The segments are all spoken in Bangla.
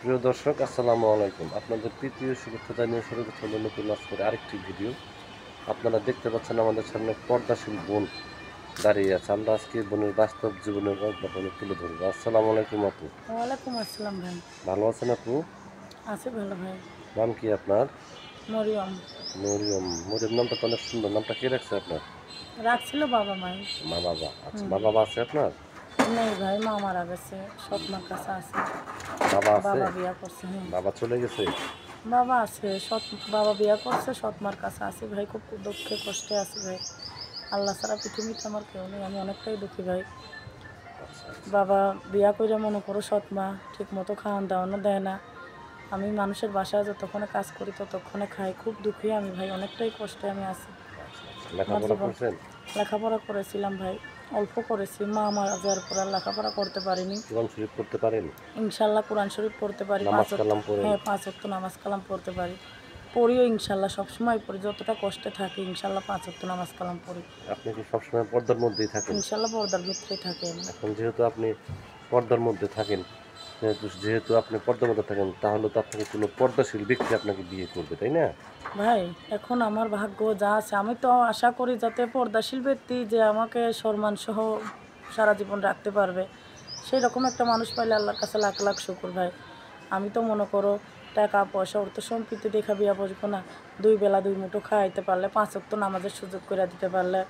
প্রিয় দর্শক, আসসালামু আলাইকুম। আপনাদের প্রীতীয় শুভেচ্ছা জানিয়ে শুরু করতে হলো নতুন আজকের আরেকটি ভিডিও। আপনারা দেখতে পাচ্ছেন আমাদের সামনে পর্দাশীল বোন দাঁড়িয়ে আছে। আমরা আজকে বোনের বাস্তব জীবনের গল্প আপনাদের তুলে ধরবো। আসসালামু আলাইকুম আপু। ওয়ালাইকুম আসসালাম ভাই। ভালো আছেন আপু? আছি ভালো ভাই। নাম কি আপনার? মরিয়ম। মরিয়ম। মরিয়ম নামটা তো অনেক সুন্দর। নামটা কে রাখছে আপনার? রাখছিল বাবা মাই। মা বাবা। আচ্ছা, হুম। মা বাবা আছে আপনার? নেই ভাই, মা মারা গেছে। সৎ মার কাছে আছে। বাবা আছে? বাবা বিয়া করছে, হ্যাঁ। বাবা চলে গেছে? বাবা আছে, বাবা বিয়া করছে, সৎ মার কাছে আছে ভাই। খুব দুঃখে কষ্টে আছি ভাই। আল্লাহ ছাড়া পৃথিবীতে আমার কেউ নেই, আমি অনেকটাই দুঃখী ভাই। আচ্ছা আচ্ছা। বাবা বিয়া করে মনে করো সৎ মা ঠিক মতো খাওয়ান দাওয়ানো দেয় না। আমি মানুষের বাসায় যতক্ষণে কাজ করি ততক্ষণে খাই। খুব দুঃখী আমি ভাই, অনেকটাই কষ্টে আমি আছি। আচ্ছা আচ্ছা। আমার লেখাপড়া জীবন করছেন? লেখাপড়া করেছিলাম ভাই, অল্প করেছি। মা মারা যাওয়ার পর আর লেখাপড়া করতে পারিনি। কোরআন শরীফ পড়তে পারেন? ইনশাল্লাহ কোরআন শরীফ পড়তে পারি, নামাজ কালাম পড়েন? হ্যাঁ 5 ওয়াক্ত নামাজ কালাম পড়তে পারি। পড়িও ইনশাল্লাহ, সবসময় পড়ি, যতটা কষ্টে থাকি ইনশাল্লাহ 5 ওয়াক্ত নামাজ কালাম পড়ি। আপনি কি সবসময় পর্দার মধ্যেই থাকেন? ইনশাল্লাহ পর্দার ভিতরেই থাকি আমি। এখন যেহেতু আপনি পর্দার মধ্যে থাকেন, যেহেতু আপনি পর্দার মধ্যে থাকেন, তাহলে তো আপনাকে কোনো পর্দাশীল ব্যক্তি আপনাকে বিয়ে করবে, তাই না? ভাই এখন আমার ভাগ্য যা আছে, আমি তো আশা করি যাতে পর্দাশীল ব্যক্তি যে আমাকে সম্মান সহ সারা জীবন রাখতে পারবে, সেই রকম একটা মানুষ পাইলে আল্লাহর কাছে লাখ লাখ শুকুর ভাই। আমি তো মনে করো টাকা পয়সা অর্থ সম্পত্তি দেখা বিয়া বসবো না। 2 বেলা 2 মুঠো খাইতে পারলে, 5 ওয়াক্ত নামাজের সুযোগ করে দিতে পারলে,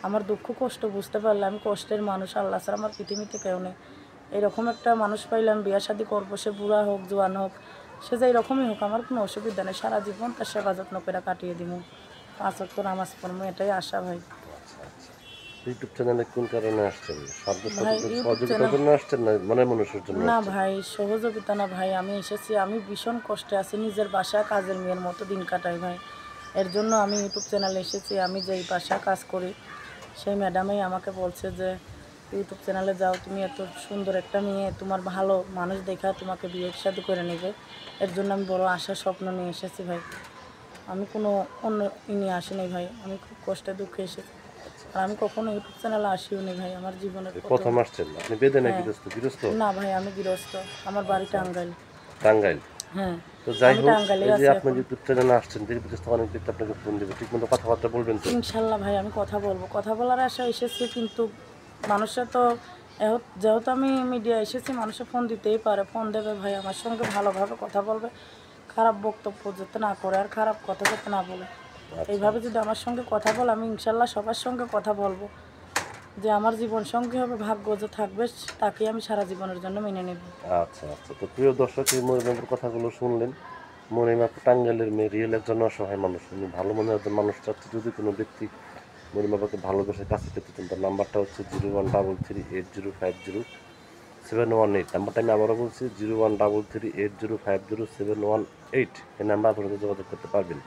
আমার দুঃখ কষ্ট বুঝতে পারলে, আমি কষ্টের মানুষ, আল্লাহ ছাড়া আমার পৃথিবীতে কেউ নেই। এরকম একটা মানুষ পাইলে আমি বিয়া শাদি করবো, সে বুড়া হোক জোয়ান হোক, সে যে এরকমই হোক, আমার কোনো অসুবিধা নেই। সারা জীবন তার সেবা যত্ন করে কাটিয়ে দিব। 5 ওয়াক্ত নামাজ পড়বো, এটাই আশা ভাই। আচ্ছা আচ্ছা। ইউটিউব চ্যানেলে কোন কারণে আসছেন? সাধ্য ভাই ইউটিউব সহযোগিতার চ্যানেল, জন্য আসছেন না মনের মানুষের জন্য না আসছেন? ভাই সহযোগিতা না ভাই, আমি এসেছি, আমি ভীষণ কষ্টে আছি, নিজের বাসায় কাজের মেয়ের মতো দিন কাটাই ভাই। এর জন্য আমি ইউটিউব চ্যানেলে এসেছি। আমি যেই বাসায় কাজ করি সেই ম্যাডামই আমাকে বলছে যে ইউটিউব চ্যানেলে যাও, তুমি এত সুন্দর একটা মেয়ে, তোমার ভালো মানুষ দেখা তোমাকে বিয়ে শাদী করে নেবে। এর জন্য আমি বড় আশা স্বপ্ন নিয়ে এসেছি ভাই। আমি কোনো অন্য নিয়ে আসিনি ভাই, আমি খুব কষ্টে দুঃখে এসেছি। আচ্ছা আর আমি আচ্ছা। কখনো ইউটিউব চ্যানেলে আসিও নি ভাই, আমার জীবনের এই প্রথম। প্রথম আসছেন? আপনি বেদে না হ্যাঁ। গৃহস্থ? গৃহস্থ? না ভাই আমি গৃহস্থ, আমার বাড়ি আচ্ছা আচ্ছা। টাঙ্গাইল। টাঙ্গাইল? হ্যাঁ। তো যাই আমি হোক, টাঙ্গাইলে এই যে আছি আপনি এখন। ইউটিউব চ্যানেলে আসছেন, ধীরে ধীরে অনেক ব্যক্তি আপনাকে ফোন দেবে, ঠিক মতো কথাবার্তা বলবেন তো? ইনশাল্লাহ ভাই আমি কথা বলবো, কথা বলার আশা এসেছি, কিন্তু মানুষের তো যেহেতু আমি মিডিয়া এসেছি, মানুষের ফোন দিতেই পারে, ফোন দেবে ভাই, আমার সঙ্গে ভালোভাবে কথা বলবে, খারাপ বক্তব্য যাতে না করে আর খারাপ কথা যাতে না বলে। আচ্ছা এইভাবে আচ্ছা। যদি আমার সঙ্গে কথা বলে, আমি ইনশাল্লাহ সবার সঙ্গে কথা বলবো। যে আমার জীবন সঙ্গী হবে, ভাগ্য যে থাকবে তাকেই আমি সারা জীবনের জন্য মেনে নেব। আচ্ছা আচ্ছা। তো প্রিয় দর্শক, এই মরিয়মের কথাগুলো শুনলেন। মরিয়ম আপু টাঙ্গাইলের মেয়ে, রিয়েল একজন অসহায় মানুষ। উনি ভালো মনের একজন মানুষ চাচ্ছে। যদি কোনো ব্যক্তি মরিয়ম আপাকে ভালোবেসে কাছে পেতে চান, তার নাম্বারটা হচ্ছে 01338050718। নাম্বারটা আমি আবারও বলছি, 01338050718। এই নাম্বার আপনাদের যোগাযোগ করতে পারবেন।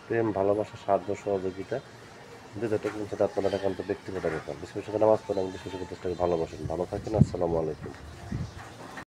প্রেম, ভালোবাসা, সাহায্য, সহযোগিতা, যেটা কিন্তু সেটা আপনার একান্ত ব্যক্তিগত ব্যাপার। বিশেষ করে নামাজ পড়েন, বিশেষ করে দেশটাকে ভালোবাসেন। ভালো থাকেন। আসসালামু আলাইকুম।